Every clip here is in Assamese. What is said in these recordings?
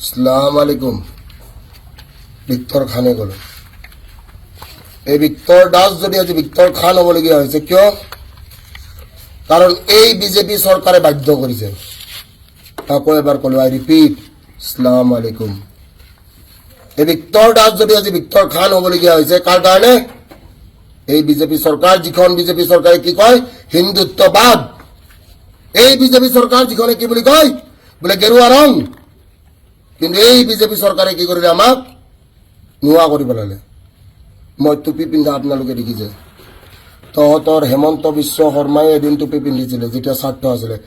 আসসালামু আলাইকুম। ভিক্টর খানে গেল। এই ভিক্টর দাস যদি আজ ভিক্টর খান হবলগীয়া হয়েছে কিয়? কারণ এই বিজেপি সরকারে বাধ্য করেছে। তাকে এবার কলো, আই রিপিট, আসসালামু আলাইকুম। এই ভিক্টর দাস যদি আজ ভিক্টর খান হবলগীয়া হয়েছে কার কারণে? এই বিজেপি সরকার, যিখন বিজেপি সরকারে কি কয় হিন্দুত্ববাদ। এই বিজেপি সরকার যিখনে কি বলি কয় বলে গেরুয়া রং। কিন্তু এই বিজেপি সরকারে কি কৰিলে আমাক নোয়া কৰি পেলালে। মই টুপি পিন্ধা আপোনালোকে দেখিছে। তহঁতৰ হেমন্ত বিশ্ব শৰ্মাই এদিন টুপি পিন্ধিছিলে যেতিয়া স্বাৰ্থ আছিলে।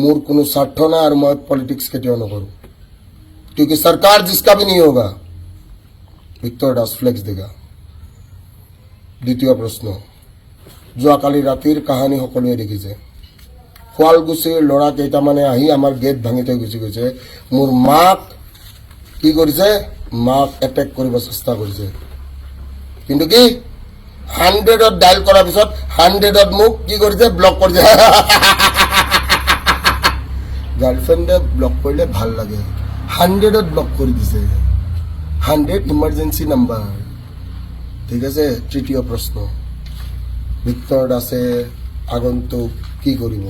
মোৰ কোনো স্বাৰ্থ নাই আৰু মই পলিটিক্স কেতিয়াও নকৰোঁ। क्योंकि सरकार जिसका भी नहीं होगा ভিক্টৰ দাস ফ্লেক্স দেগা। দ্বিতীয় প্ৰশ্ন, যোৱাকালি ৰাতিৰ কাহানী সকলোৱে দেখিছে। শুৱালকুছিৰ ল'ৰা কেইটামানে আহি আমাৰ গেট ভাঙি থৈ গুচি গৈছে। মোৰ মাক কি কৰিছে? মাক এটেক কৰিব চেষ্টা কৰিছে। কিন্তু কি 100ত ডাইল কৰাৰ পিছত 100ত মোক কি কৰিছে? ব্লক কৰিছে। গাৰ্লফ্ৰেণ্ডে ব্লক কৰিলে ভাল লাগে। 100ত ব্লক কৰি দিছে। 100 ইমাৰ্জেঞ্চি নাম্বাৰ। ঠিক আছে। তৃতীয় প্ৰশ্ন, ভিক্টৰ দাসে আগন্তুক কি কৰিব?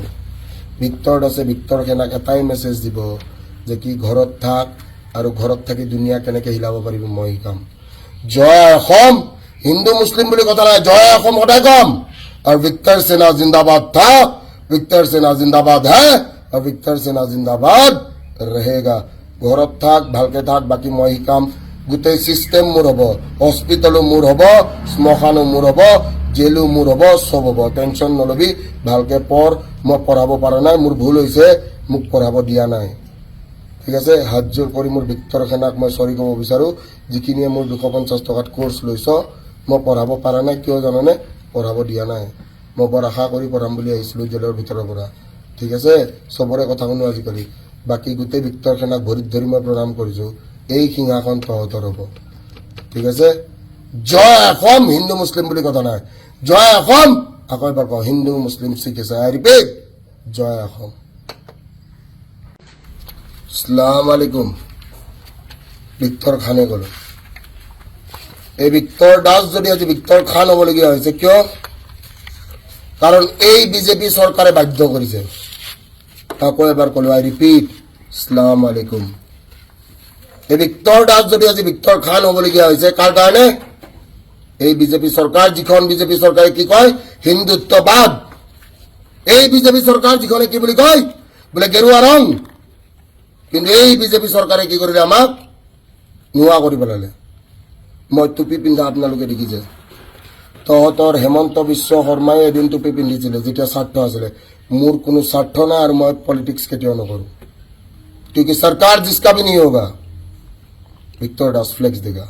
ভিক্টৰ দাসে ভিক্টৰ সেনাক এটাই মেছেজ দিব যে কি ঘৰত থাক আৰু ঘৰত থাকি দুনিয়া কেনেকৈ হিলাব পাৰিব মই শিকাম। জয় অসম। হিন্দু মুছলিম বুলি কথা নাই, জয় অসম সদায় কম। আৰু ভিক্টৰ সেনা জিন্দাবাদ থা, ভিক্টৰ সেনা জিন্দাবাদ হে, আৰু ভিক্টৰ সেনা জিন্দাবাদ रहेगा। ঘৰত থাক, ভালকে থাক, বাকী মই শিকাম। গোটেই চিষ্টেম মোৰ হ'ব। হস্পিটেলো মোৰ হ'ব, শ্মশানো মোৰ হ'ব, জেলো মোৰ হ'ব, চব হ'ব। টেনশ্যন নলবি, ভালকে পঢ়। মই পঢ়াব পৰা নাই, মোৰ ভুল হৈছে, মোক পঢ়াব দিয়া নাই। ঠিক আছে। হাত জোৰ কৰি মোৰ ভিক্টৰ সেনাক মই চৰি ক'ব বিচাৰোঁ। যিখিনিয়ে মোৰ 250 টকাত কোৰ্চ লৈছ, মই পঢ়াব পৰা নাই। কিয় জানানে? পঢ়াব দিয়া নাই। মই বৰ আশা কৰি পঢ়াম বুলি আহিছিলোঁ জেলৰ ভিতৰৰ পৰা। ঠিক আছে। চবৰে কথা শুনো আজিকালি। বাকী গোটেই ভিক্টৰ সেনাক ভৰিত ধৰি মই প্ৰণাম কৰিছোঁ। এই সিংহাসন তহঁতৰ হ'ব। ঠিক আছে। জয় অসম। হিন্দু মুছলিম বুলি কথা নাই, জয় অসম। আকৌ এবাৰ কওঁ, হিন্দু মুছলিম শিখ আছে, আই ৰিপিট, জয় অসম। আসসালামু আলাইকুম। ভিক্টৰ খানে গ'ল। এই ভিক্টৰ দাস যদি আজি ভিক্টৰ খান হবলগীয়া হৈছে কিয়? কাৰণ এই বিজেপি চৰকাৰে বাধ্য কৰিছে। তাকে এবাৰ কলো, আই ৰিপিট, আসসালামু আলাইকুম। এই ভিক্টৰ দাস যদি আজি ভিক্টৰ খান হবলগীয়া হৈছে কাৰ কাৰণে? এই বিজেপি চৰকাৰ, যিখন বিজেপি চৰকাৰে কি কয় হিন্দুত্ববাদ। এই বিজেপি চৰকাৰ যিখনে কি বুলি কয় বোলে গেৰুৱা ৰং। কিন্তু এই বিজেপি চৰকাৰে কি কৰিলে আমাক নোয়া কৰি পেলালে। মই টুপি পিন্ধা আপোনালোকে দেখিছে। তহঁতৰ হেমন্ত বিশ্ব শৰ্মাই এদিন টুপি পিন্ধিছিলে যেতিয়া স্বাৰ্থ আছিলে। মোৰ কোনো স্বাৰ্থ নাই আৰু মই পলিটিক্স কেতিয়াও নকৰোঁ। क्योंकि सरकार जिसका भी नहीं होगा ভিক্টৰ দাস ফ্লেক্স দেগা।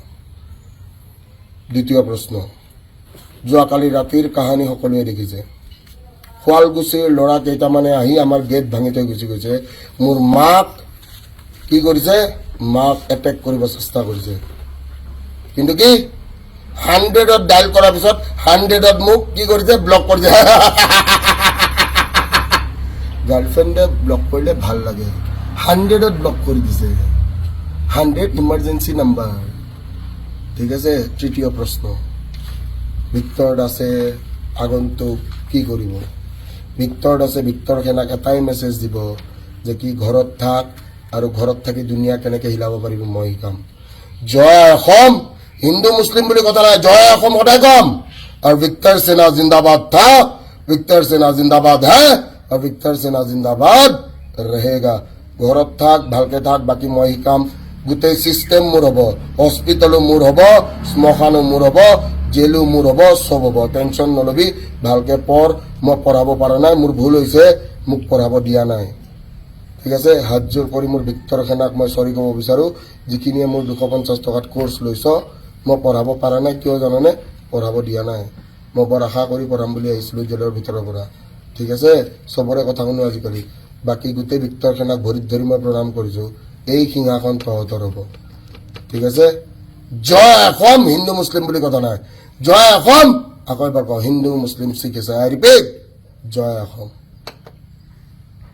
দ্বিতীয় প্ৰশ্ন, যোৱাকালি ৰাতিৰ কাহানী সকলোৱে দেখিছে। শুৱালকুছিৰ ল'ৰা কেইটামানে আহি আমাৰ গেট ভাঙি থৈ গুচি গৈছে। মোৰ মাক কি কৰিছে? মাক এটেক কৰিব চেষ্টা কৰিছে। কিন্তু কি 100ত ডাইল কৰাৰ পিছত 100ত মোক কি কৰিছে? ব্লক কৰিছে। গাৰ্লফ্ৰেণ্ডে ব্লক কৰিলে ভাল লাগে। 100ত ব্লক কৰি দিছে। 100 ইমাৰ্জেঞ্চি নাম্বাৰ। ঠিক আছে। তৃতীয় প্ৰশ্ন, ভিক্টৰ দাসে আগন্তুক কি কৰিব? ভিক্টৰ দাসে ভিক্টৰ সেনাক এটাই মেছেজ দিব যে কি ঘৰত থাক আৰু ঘৰত থাকি দুনিয়া কেনেকৈ হিলাব পাৰিব মই শিকাম। জয় অসম। হিন্দু মুছলিম বুলি কথা নাই, জয় অসম সদায় কম। আৰু ভিক্টৰ সেনা জিন্দাবাদ থা, ভিক্টৰ সেনা জিন্দাবাদ হে, আৰু ভিক্টৰ সেনা জিন্দাবাদ रहेगा। ঘৰত থাক, ভালকে থাক, বাকী মই শিকাম। গোটেই চিষ্টেম মোৰ হ'ব। হস্পিটেলো মোৰ হ'ব, শ্মশানো মোৰ হ'ব, জেলো মোৰ হ'ব, চব হ'ব। টেনশ্যন নলবি, ভালকে পঢ়। মই পঢ়াব পৰা নাই, মোৰ ভুল হৈছে, মোক পঢ়াব দিয়া নাই। ঠিক আছে। হাত জোৰ কৰি মোৰ ভিক্টৰ সেনাক মই চৰি ক'ব বিচাৰোঁ। যিখিনিয়ে মোৰ 250 টকাত কোৰ্চ লৈছ, মই পঢ়াব পৰা নাই। কিয় জানানে? পঢ়াব দিয়া নাই। মই বৰ আশা কৰি পঢ়াম বুলি আহিছিলোঁ জেলৰ ভিতৰৰ পৰা। ঠিক আছে। চবৰে কথা শুনো আজিকালি। বাকী গোটেই ভিক্টৰ সেনাক ভৰিত ধৰি মই প্ৰণাম কৰিছোঁ। এই সিংহাসন তহঁতৰ হ'ব। ঠিক আছে। জয় অসম। হিন্দু মুছলিম বুলি কথা নাই, জয় অসম। আকৌ এবাৰ কওঁ, হিন্দু মুছলিম শিখ আছে, আই ৰিপিট, জয় অসম।